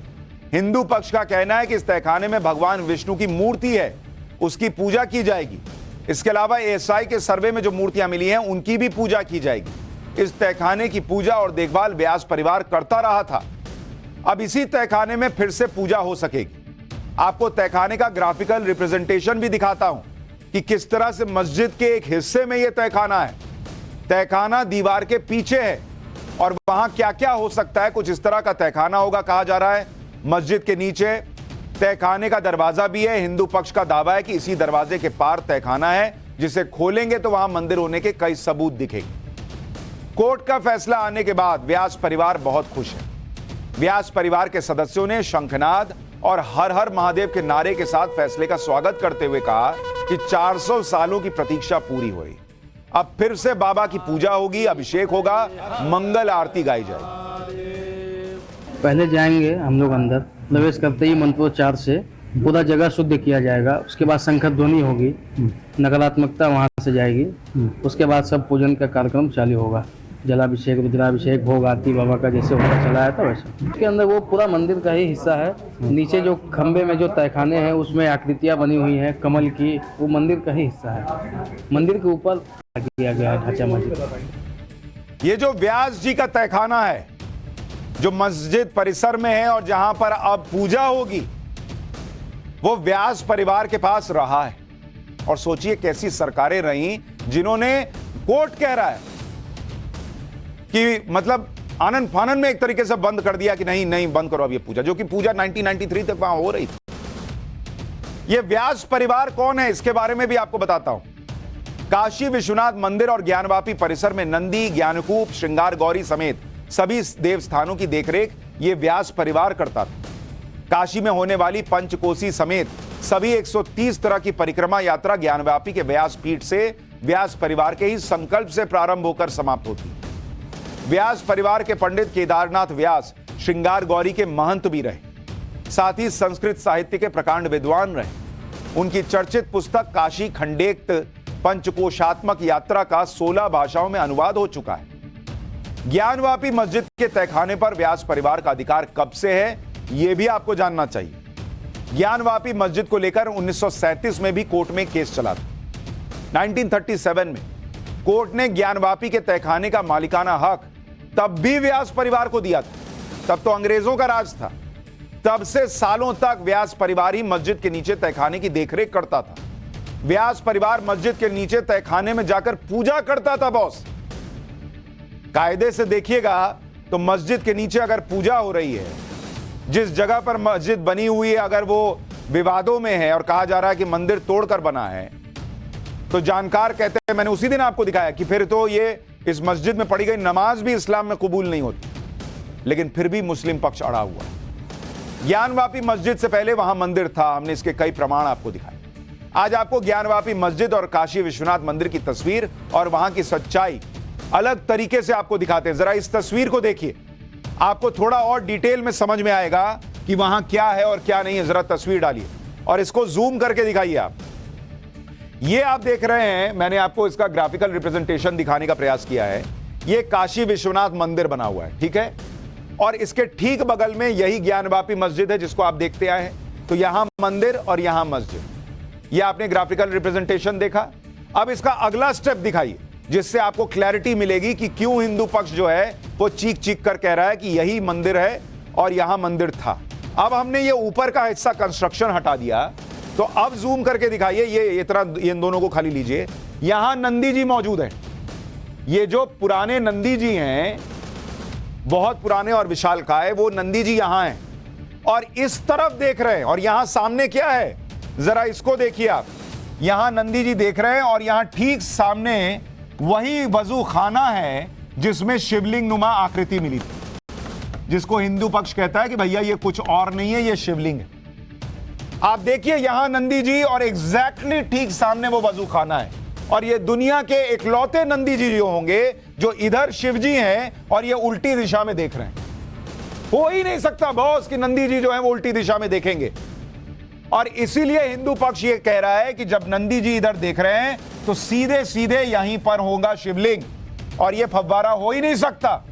हिंदू पक्ष का कहना है कि इस तहखाने में भगवान विष्णु की मूर्ति है, उसकी पूजा की जाएगी। इसके अलावा एएसआई के सर्वे में जो मूर्तियां मिली हैं, उनकी भी पूजा की जाएगी। इस तहखाने की पूजा और देखभाल व्यास परिवार करता रहा था। अब इसी तहखाने में फिर से पूजा हो सकेगी। आपको तहखाने का ग्राफिकल रिप्रेजेंटेशन भी दिखाता हूं कि किस तरह से मस्जिद के एक हिस्से में यह तहखाना है। तहखाना दीवार के पीछे है और वहां क्या क्या हो सकता है, कुछ इस तरह का तहखाना होगा कहा जा रहा है। मस्जिद के नीचे तहखाने का दरवाजा भी है। हिंदू पक्ष का दावा है कि इसी दरवाजे के पार तहखाना है, जिसे खोलेंगे तो वहां मंदिर होने के कई सबूत दिखेंगे। कोर्ट का फैसला आने के बाद व्यास परिवार बहुत खुश है। व्यास परिवार के सदस्यों ने शंखनाद और हर हर महादेव के नारे के साथ फैसले का स्वागत करते हुए कहा कि 400 सालों की प्रतीक्षा पूरी हो रही। अब फिर से बाबा की पूजा होगी, अभिषेक होगा, मंगल आरती गाई जाएगी। पहले जाएंगे हम लोग अंदर, प्रवेश करते ही मंत्रोच्चार से पूरा जगह शुद्ध किया जाएगा। उसके बाद शंख ध्वनि होगी, नकारात्मकता वहां से जाएगी। उसके बाद सब पूजन का कार्यक्रम चालू होगा। जलाभिषेक, रुद्राभिषेक, भोग आरती बाबा का जैसे होता चला है, तो वैसे। उसके अंदर वो पूरा मंदिर का ही हिस्सा है। नीचे जो खंबे में जो तहखाने हैं, उसमें आकृतियां बनी हुई हैं कमल की, वो मंदिर का ही हिस्सा है। मंदिर के ऊपर किया गया है ढांचा मस्जिद। ये जो व्यास जी का तहखाना है, जो मस्जिद परिसर में है और जहां पर अब पूजा होगी, वो व्यास परिवार के पास रहा है। और सोचिए कैसी सरकारें रही जिन्होंने, कोर्ट कह रहा है कि मतलब आनंद फानन में एक तरीके से बंद कर दिया कि नहीं नहीं बंद करो अब ये पूजा, जो कि पूजा 1993 तक वहां हो रही थी। ये व्यास परिवार कौन है, इसके बारे में भी आपको बताता हूं। काशी विश्वनाथ मंदिर और ज्ञानवापी परिसर में नंदी, ज्ञानकूप, श्रृंगार गौरी समेत सभी देव स्थानों की देखरेख ये व्यास परिवार करता था। काशी में होने वाली पंचकोसी समेत सभी 130 तरह की परिक्रमा यात्रा ज्ञानवापी के व्यास पीठ से व्यास परिवार के ही संकल्प से प्रारंभ होकर समाप्त होती। व्यास परिवार के पंडित केदारनाथ व्यास श्रृंगार गौरी के महंत भी रहे, साथ ही संस्कृत साहित्य के प्रकांड विद्वान रहे। उनकी चर्चित पुस्तक काशी खंडेक्त पंचकोशात्मक यात्रा का 16 भाषाओं में अनुवाद हो चुका है। ज्ञानवापी मस्जिद के तहखाने पर व्यास परिवार का अधिकार कब से है, यह भी आपको जानना चाहिए। ज्ञानवापी मस्जिद को लेकर 1937 में भी कोर्ट में केस चला था। 1937 में कोर्ट ने ज्ञानवापी के तहखाने का मालिकाना हक तब भी व्यास परिवार को दिया था। तब तो अंग्रेजों का राज था। तब से सालों तक व्यास परिवार ही मस्जिद के नीचे तहखाने की देखरेख करता था। व्यास परिवार मस्जिद के नीचे तहखाने में जाकर पूजा करता था। बॉस, कायदे से देखिएगा तो मस्जिद के नीचे अगर पूजा हो रही है, जिस जगह पर मस्जिद बनी हुई है अगर वो विवादों में है और कहा जा रहा है कि मंदिर तोड़कर बना है, तो जानकार कहते हैं, मैंने उसी दिन आपको दिखाया कि फिर तो ये इस मस्जिद में पढ़ी गई नमाज भी इस्लाम में कबूल नहीं होती। लेकिन फिर भी मुस्लिम पक्ष अड़ा हुआ है। ज्ञानवापी मस्जिद से पहले वहां मंदिर था, हमने इसके कई प्रमाण आपको दिखाए। आज आपको ज्ञानवापी मस्जिद और काशी विश्वनाथ मंदिर की तस्वीर और वहां की सच्चाई अलग तरीके से आपको दिखाते हैं। जरा इस तस्वीर को देखिए, आपको थोड़ा और डिटेल में समझ में आएगा कि वहां क्या है और क्या नहीं है। जरा तस्वीर डालिए। और इसको जूम करके दिखाइए आप। ये आप देख रहे हैं, मैंने आपको इसका ग्राफिकल रिप्रेजेंटेशन दिखाने का प्रयास किया है। ये काशी विश्वनाथ मंदिर बना हुआ है, ठीक है, और इसके ठीक बगल में यही ज्ञानवापी मस्जिद है जिसको आप देखते आए हैं। तो यहां मंदिर और यहां मस्जिद। ये आपने ग्राफिकल रिप्रेजेंटेशन देखा। अब इसका अगला स्टेप दिखाइए जिससे आपको क्लैरिटी मिलेगी कि क्यों हिंदू पक्ष जो है वो चीख चीख कर कह रहा है कि यही मंदिर है और यहां मंदिर था। अब हमने ये ऊपर का हिस्सा कंस्ट्रक्शन हटा दिया, तो अब जूम करके दिखाइए। ये तरह इन दोनों को खाली लीजिए। यहां नंदी जी मौजूद है। ये जो पुराने नंदी जी हैं, बहुत पुराने और विशालकाय, वो नंदी जी यहां हैं और इस तरफ देख रहे हैं। और यहां सामने क्या है, जरा इसको देखिए आप। यहां नंदी जी देख रहे हैं और यहां ठीक सामने वही वजू खाना है जिसमें शिवलिंग नुमा आकृति मिली थी, जिसको हिंदू पक्ष कहता है कि भैया ये कुछ और नहीं है, ये शिवलिंग है। आप देखिए यहां नंदी जी और एग्जैक्टली ठीक सामने वो वजू खाना है। और ये दुनिया के इकलौते नंदी जी जो होंगे जो इधर शिव जी हैं और ये उल्टी दिशा में देख रहे हैं। हो ही नहीं सकता बॉस कि नंदी जी जो है वो उल्टी दिशा में देखेंगे। और इसीलिए हिंदू पक्ष ये कह रहा है कि जब नंदी जी इधर देख रहे हैं तो सीधे सीधे यहीं पर होगा शिवलिंग और ये फव्वारा हो ही नहीं सकता।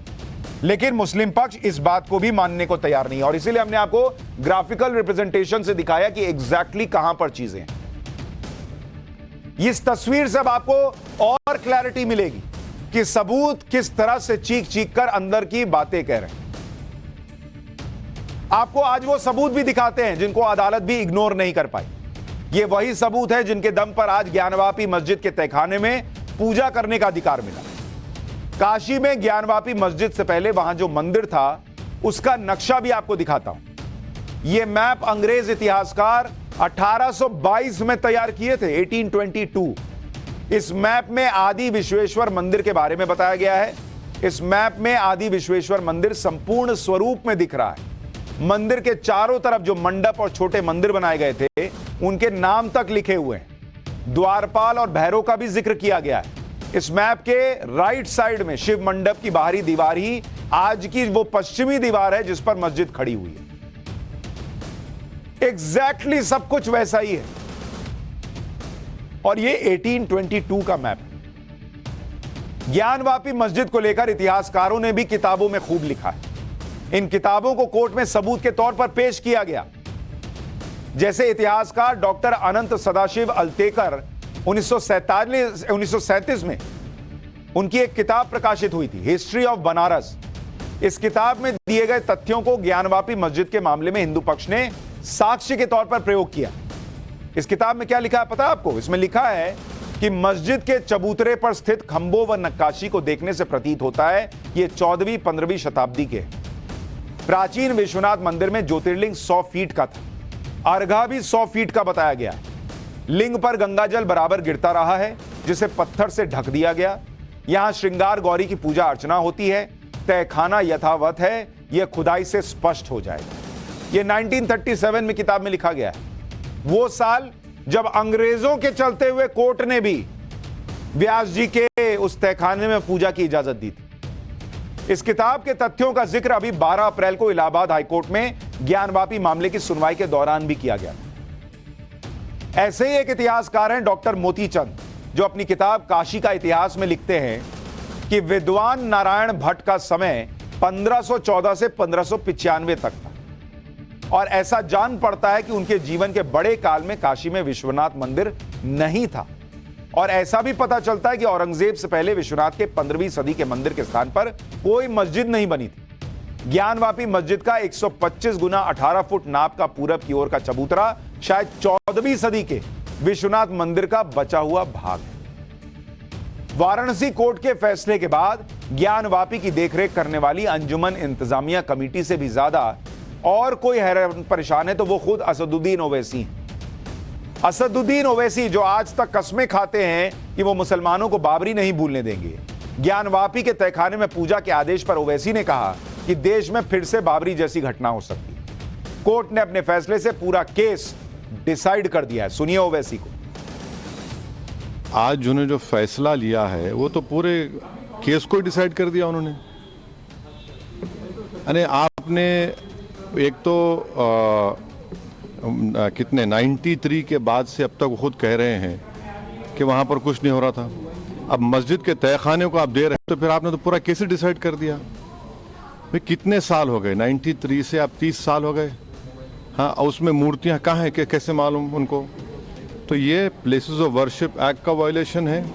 लेकिन मुस्लिम पक्ष इस बात को भी मानने को तैयार नहीं है और इसीलिए हमने आपको ग्राफिकल रिप्रेजेंटेशन से दिखाया कि एग्जैक्टली कहां पर चीजें हैं। इस तस्वीर से अब आपको और क्लैरिटी मिलेगी कि सबूत किस तरह से चीख चीख कर अंदर की बातें कह रहे हैं। आपको आज वो सबूत भी दिखाते हैं जिनको अदालत भी इग्नोर नहीं कर पाई। ये वही सबूत है जिनके दम पर आज ज्ञानवापी मस्जिद के तहखाने में पूजा करने का अधिकार मिला। काशी में ज्ञानवापी मस्जिद से पहले वहां जो मंदिर था उसका नक्शा भी आपको दिखाता हूं। यह मैप अंग्रेज इतिहासकार 1822 में तैयार किए थे, 1822। इस मैप में आदि विश्वेश्वर मंदिर के बारे में बताया गया है। इस मैप में आदि विश्वेश्वर मंदिर संपूर्ण स्वरूप में दिख रहा है। मंदिर के चारों तरफ जो मंडप और छोटे मंदिर बनाए गए थे उनके नाम तक लिखे हुए हैं। द्वारपाल और भैरव का भी जिक्र किया गया है। इस मैप के राइट साइड में शिव मंडप की बाहरी दीवार ही आज की वो पश्चिमी दीवार है जिस पर मस्जिद खड़ी हुई है। एग्जैक्टली सब कुछ वैसा ही है और ये 1822 का मैप है। ज्ञानवापी मस्जिद को लेकर इतिहासकारों ने भी किताबों में खूब लिखा है। इन किताबों को कोर्ट में सबूत के तौर पर पेश किया गया। जैसे इतिहासकार डॉक्टर अनंत सदाशिव अल्तेकर 1937 में उनकी एक किताब प्रकाशित हुई थी, हिस्ट्री ऑफ बनारस। इस किताब में दिए गए तथ्यों को ज्ञानवापी मस्जिद के मामले में हिंदू पक्ष ने साक्ष्य के तौर पर प्रयोग किया। इस किताब में क्या लिखा है पता है आपको? इसमें लिखा है कि मस्जिद के चबूतरे पर स्थित खंभों व नक्काशी को देखने से प्रतीत होता है ये 14वीं-15वीं शताब्दी के। प्राचीन विश्वनाथ मंदिर में ज्योतिर्लिंग 100 फीट का था। अर्घा भी 100 फीट का बताया गया है। लिंग पर गंगाजल बराबर गिरता रहा है जिसे पत्थर से ढक दिया गया। यहां श्रृंगार गौरी की पूजा अर्चना होती है। तहखाना यथावत है, यह खुदाई से स्पष्ट हो जाएगा। यह 1937 में किताब में लिखा गया है, वो साल जब अंग्रेजों के चलते हुए कोर्ट ने भी व्यास जी के उस तहखाने में पूजा की इजाजत दी थी। इस किताब के तथ्यों का जिक्र अभी 12 अप्रैल को इलाहाबाद हाईकोर्ट में ज्ञानवापी मामले की सुनवाई के दौरान भी किया गया। ऐसे ही एक इतिहासकार हैं डॉक्टर मोती चंद, जो अपनी किताब काशी का इतिहास में लिखते हैं कि विद्वान नारायण भट्ट का समय 1514 से 1595 तक था और ऐसा जान पड़ता है कि उनके जीवन के बड़े काल में काशी में विश्वनाथ मंदिर नहीं था। और ऐसा भी पता चलता है कि औरंगजेब से पहले विश्वनाथ के 15वीं सदी के मंदिर के स्थान पर कोई मस्जिद नहीं बनी थी। ज्ञानवापी मस्जिद का 125 गुना 18 फुट नाप का पूरब की ओर का चबूतरा शायद 14वीं सदी के विश्वनाथ मंदिर का बचा हुआ भाग है। वाराणसी कोर्ट के फैसले के बाद ज्ञानवापी की देखरेख करने वाली अंजुमन इंतजामिया कमेटी से भी ज्यादा और कोई हैरान परेशान है तो वो खुद असदुद्दीन ओवैसी हैं। असदुद्दीन ओवैसी जो आज तक कस्में खाते हैं कि वो मुसलमानों को बाबरी नहीं भूलने देंगे। ज्ञानवापी के तहखाने में पूजा के आदेश पर ओवैसी ने कहा कि देश में फिर से बाबरी जैसी घटना हो सकती। कोर्ट ने अपने फैसले से पूरा केस डिसाइड कर दिया है। सुनिए ओवैसी को। आज जिन्होंने जो फैसला लिया है वो तो पूरे केस को डिसाइड कर दिया उन्होंने। यानी आपने एक तो कितने 93 के बाद से अब तक वो खुद कह रहे हैं कि वहाँ पर कुछ नहीं हो रहा था। अब मस्जिद के तहखाने को आप दे रहे हैं तो फिर आपने तो पूरा केस डिसाइड कर दिया। भाई कितने साल हो गए, 93 से अब 30 साल हो गए। हाँ, और उसमें मूर्तियाँ कहाँ हैं कि कैसे मालूम उनको? तो ये प्लेसेस ऑफ वर्शिप एक्ट का वायलेशन है,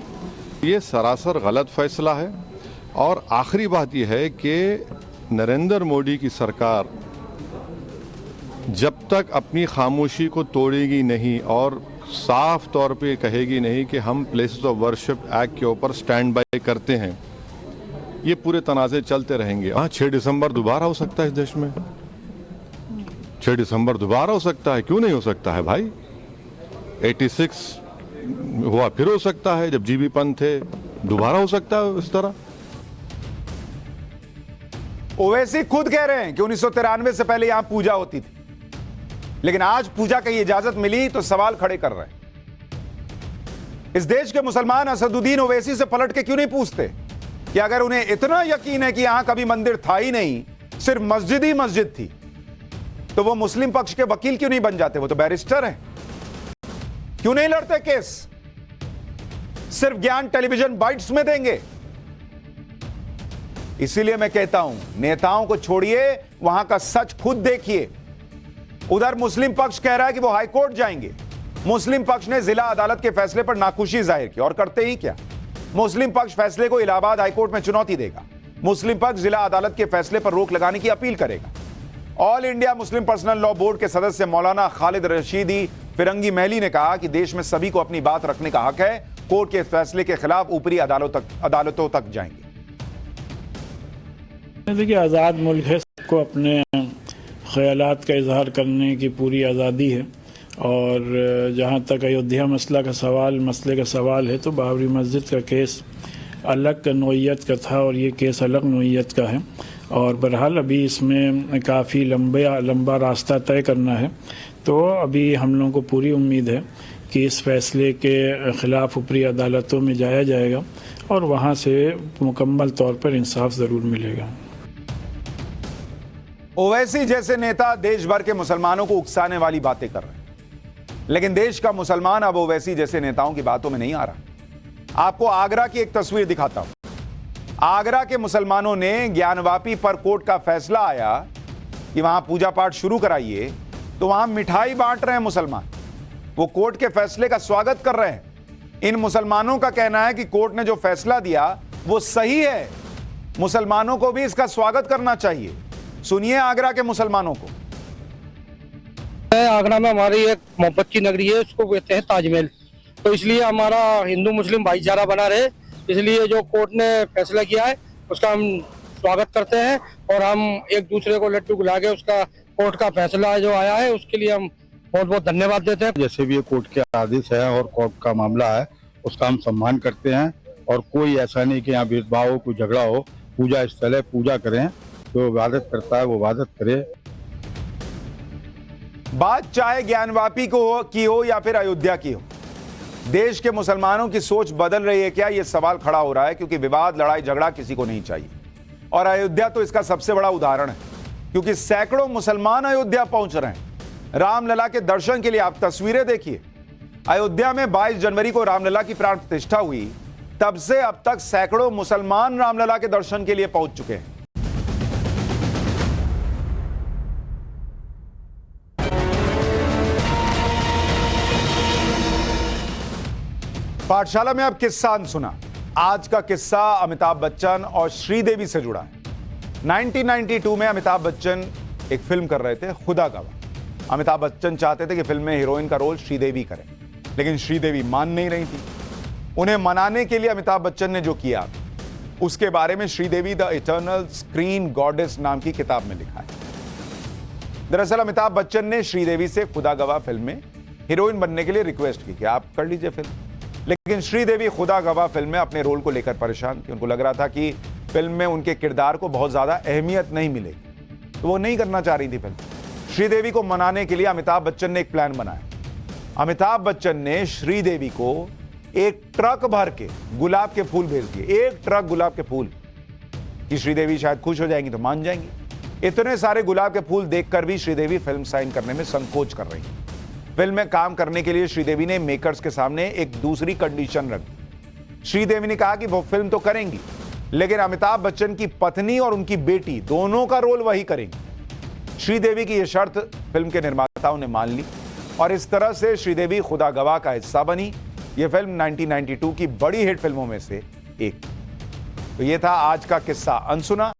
ये सरासर गलत फैसला है। और आखिरी बात यह है कि नरेंद्र मोदी की सरकार जब तक अपनी खामोशी को तोड़ेगी नहीं और साफ तौर पे कहेगी नहीं कि हम प्लेसेस ऑफ वर्शिप एक्ट के ऊपर स्टैंड बाय करते हैं, ये पूरे तनाज़े चलते रहेंगे। हाँ, 6 दिसंबर दोबारा हो सकता है इस देश में, 6 दिसंबर दोबारा हो सकता है, क्यों नहीं हो सकता है भाई? 86 हुआ, फिर हो सकता है, जब जीबी पंत थे, दोबारा हो सकता है इस तरह। ओवैसी खुद कह रहे हैं कि 1993 से पहले यहां पूजा होती थी, लेकिन आज पूजा की इजाजत मिली तो सवाल खड़े कर रहे हैं। इस देश के मुसलमान असदुद्दीन ओवैसी से पलट के क्यों नहीं पूछते कि अगर उन्हें इतना यकीन है कि यहां कभी मंदिर था ही नहीं, सिर्फ मस्जिद ही मस्जिद थी, तो वो मुस्लिम पक्ष के वकील क्यों नहीं बन जाते? वो तो बैरिस्टर हैं, क्यों नहीं लड़ते केस? सिर्फ ज्ञान टेलीविजन बाइट्स में देंगे। इसीलिए मैं कहता हूं, नेताओं को छोड़िए, वहां का सच खुद देखिए। उधर मुस्लिम पक्ष कह रहा है कि वो हाईकोर्ट जाएंगे। मुस्लिम पक्ष ने जिला अदालत के फैसले पर नाखुशी जाहिर की, और करते ही क्या, मुस्लिम पक्ष फैसले को इलाहाबाद हाईकोर्ट में चुनौती देगा। मुस्लिम पक्ष जिला अदालत के फैसले पर रोक लगाने की अपील करेगा। All India Muslim personal law board के सदस्य मौलाना खालिद रशीदी फिरंगी महली ने कहा कि देश में सभी को अपनी बात रखने का हक है। कोर्ट के फैसले के खिलाफ ऊपरी अदालतों तक जाएंगे। देखिए, आज़ाद मुल्क है, सबको अपने ख्यालात का इजहार करने की पूरी आज़ादी है। और जहाँ तक अयोध्या मसले का सवाल है, तो बाबरी मस्जिद का केस अलग नौइयत का था और ये केस अलग नौइयत का है। और बहरहाल अभी इसमें काफ़ी लंबा रास्ता तय करना है। तो अभी हम लोगों को पूरी उम्मीद है कि इस फैसले के ख़िलाफ़ ऊपरी अदालतों में जाया जाएगा और वहाँ से मुकम्मल तौर पर इंसाफ ज़रूर मिलेगा। ओवैसी जैसे नेता देश भर के मुसलमानों को उकसाने वाली बातें कर रहे हैं, लेकिन देश का मुसलमान अब ओवैसी जैसे नेताओं की बातों में नहीं आ रहा। आपको आगरा की एक तस्वीर दिखाता हूं। आगरा के मुसलमानों ने ज्ञानवापी पर कोर्ट का फैसला आया कि वहां पूजा पाठ शुरू कराइए, तो वहां मिठाई बांट रहे हैं मुसलमान। वो कोर्ट के फैसले का स्वागत कर रहे हैं। इन मुसलमानों का कहना है कि कोर्ट ने जो फैसला दिया वो सही है, मुसलमानों को भी इसका स्वागत करना चाहिए। सुनिए आगरा के मुसलमानों को। आगरा में हमारी एक मोहब्बत की नगरी है, उसको कहते हैं ताजमहल। तो इसलिए हमारा हिंदू मुस्लिम भाईचारा बना रहे, इसलिए जो कोर्ट ने फैसला किया है उसका हम स्वागत करते हैं। और हम एक दूसरे को लड्डू खिला के उसका कोर्ट का फैसला जो आया है उसके लिए हम बहुत बहुत धन्यवाद देते हैं। जैसे भी ये कोर्ट के आदेश है और कोर्ट का मामला है उसका हम सम्मान करते हैं। और कोई ऐसा नहीं कि यहाँ भेदभाव हो, कोई झगड़ा हो। पूजा स्थल है, पूजा करें, जो इबादत करता है वो इबादत करे। बात चाहे ज्ञानवापी की हो या फिर अयोध्या की हो, देश के मुसलमानों की सोच बदल रही है क्या, यह सवाल खड़ा हो रहा है। क्योंकि विवाद, लड़ाई झगड़ा किसी को नहीं चाहिए, और अयोध्या तो इसका सबसे बड़ा उदाहरण है। क्योंकि सैकड़ों मुसलमान अयोध्या पहुंच रहे हैं रामलला के दर्शन के लिए। आप तस्वीरें देखिए, अयोध्या में 22 जनवरी को रामलला की प्राण प्रतिष्ठा हुई, तब से अब तक सैकड़ों मुसलमान रामलला के दर्शन के लिए पहुंच चुके हैं। पाठशाला में अब किस्सा सुना। आज का किस्सा अमिताभ बच्चन और श्रीदेवी से जुड़ा है। 1992 में अमिताभ बच्चन एक फिल्म कर रहे थे, खुदा गवाह। अमिताभ बच्चन चाहते थे कि फिल्म में हीरोइन का रोल श्रीदेवी करें, लेकिन श्रीदेवी मान नहीं रही थी। उन्हें मनाने के लिए अमिताभ बच्चन ने जो किया, उसके बारे में Sridevi the eternal screen goddess नाम की किताब में लिखा है। दरअसल अमिताभ बच्चन ने श्रीदेवी से खुदा गवाह फिल्म में हीरोइन बनने के लिए रिक्वेस्ट की कि आप कर लीजिए फिल्म, लेकिन श्रीदेवी खुदा गवाह फिल्म में अपने रोल को लेकर परेशान थी। उनको लग रहा था कि फिल्म में उनके किरदार को बहुत ज्यादा अहमियत नहीं मिलेगी, तो वो नहीं करना चाह रही थी फिल्म। श्रीदेवी को मनाने के लिए अमिताभ बच्चन ने एक प्लान बनाया। अमिताभ बच्चन ने श्रीदेवी को एक ट्रक भर के गुलाब के फूल भेज दिए, एक ट्रक गुलाब के फूल, कि श्रीदेवी शायद खुश हो जाएंगी तो मान जाएंगी। इतने सारे गुलाब के फूल देखकर भी श्रीदेवी फिल्म साइन करने में संकोच कर रही है। फिल्म में काम करने के लिए श्रीदेवी ने मेकर्स के सामने एक दूसरी कंडीशन रखी। श्रीदेवी ने कहा कि वो फिल्म तो करेंगी, लेकिन अमिताभ बच्चन की पत्नी और उनकी बेटी दोनों का रोल वही करेंगी। श्रीदेवी की यह शर्त फिल्म के निर्माताओं ने मान ली और इस तरह से श्रीदेवी खुदा गवाह का हिस्सा बनी। यह फिल्म 1992 की बड़ी हिट फिल्मों में से एक। तो यह था आज का किस्सा अनसुना।